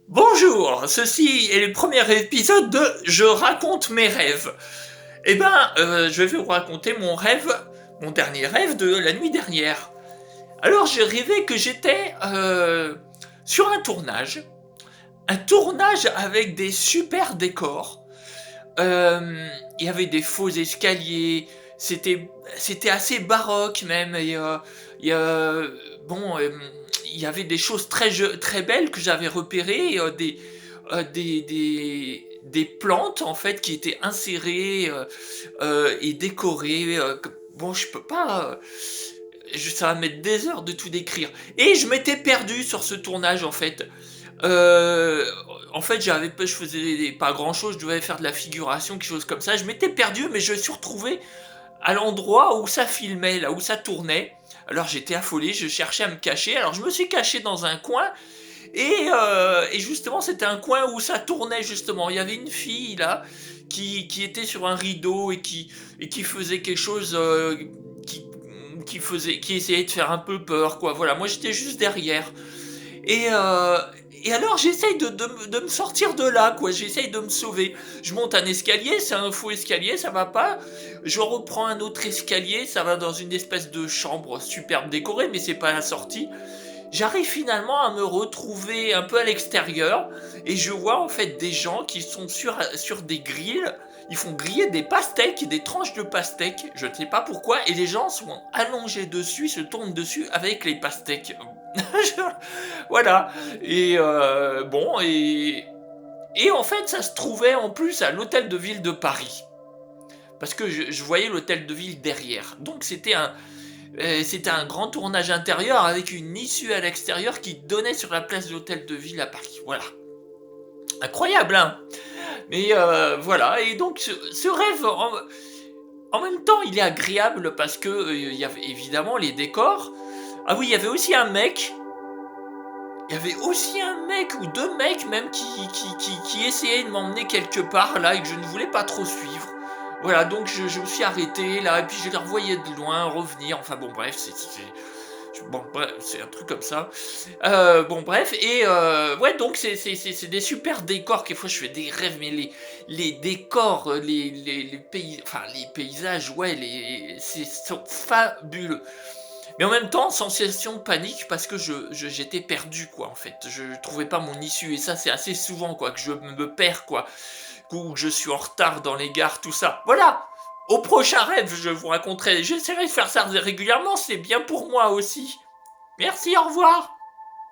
Bonjour, ceci est le premier épisode de Je raconte mes rêves. Je vais vous raconter mon dernier rêve de la nuit dernière. Alors, j'ai rêvé que j'étais sur un tournage avec des super décors. Il y avait des faux escaliers, c'était assez baroque même. Et, bon, il y avait des choses très belles que j'avais repérées, des plantes en fait qui étaient insérées et décorées. Bon, je peux pas. Ça va mettre des heures de tout décrire. Et je m'étais perdu sur ce tournage en fait. Euh, je faisais pas grand chose, je devais faire de la figuration, quelque chose comme ça. Je m'étais perdu, mais je me suis retrouvé à l'endroit où ça filmait, là où ça tournait. Alors j'étais affolé, je cherchais à me cacher. Alors je me suis caché dans un coin et justement c'était un coin où ça tournait justement. Il y avait une fille là qui était sur un rideau et qui faisait quelque chose qui, qui essayait de faire un peu peur quoi. Voilà, moi j'étais juste derrière. Et, euh, et alors j'essaye de me sortir de là, quoi. J'essaye de me sauver. Je monte un escalier, c'est un faux escalier, ça va pas. Je reprends un autre escalier, ça va dans une espèce de chambre superbe décorée, mais c'est pas la sortie. J'arrive finalement à me retrouver un peu à l'extérieur et je vois en fait des gens qui sont sur des grilles. Ils font griller des pastèques, des tranches de pastèques, je ne sais pas pourquoi, et les gens sont allongés dessus, se tournent dessus avec les pastèques. Voilà. Et en fait, ça se trouvait en plus à l'hôtel de ville de Paris. Parce que je voyais l'hôtel de ville derrière. Donc c'était un grand tournage intérieur avec une issue à l'extérieur qui donnait sur la place de l'hôtel de ville à Paris. Voilà. Incroyable, hein. Mais voilà. Et donc ce rêve, en même temps, il est agréable parce que il y avait évidemment les décors. Ah oui, il y avait aussi un mec. Il y avait aussi un mec ou deux mecs même qui essayaient de m'emmener quelque part là et que je ne voulais pas trop suivre. Voilà, donc je me suis arrêté là et puis je les revoyais de loin revenir. Enfin bon, bref, c'est un truc comme ça. Bon, bref, ouais, donc c'est des super décors. Quelquefois, je fais des rêves, mais les décors, les pays, enfin, les paysages, ouais, sont fabuleux. Mais en même temps, sensation de panique parce que j'étais perdu, quoi, en fait. Je trouvais pas mon issue. Et ça, c'est assez souvent, quoi, que je me perds, quoi. Ou que je suis en retard dans les gares, tout ça. Voilà! Au prochain rêve, je vous raconterai. J'essaierai de faire ça régulièrement, c'est bien pour moi aussi. Merci, au revoir!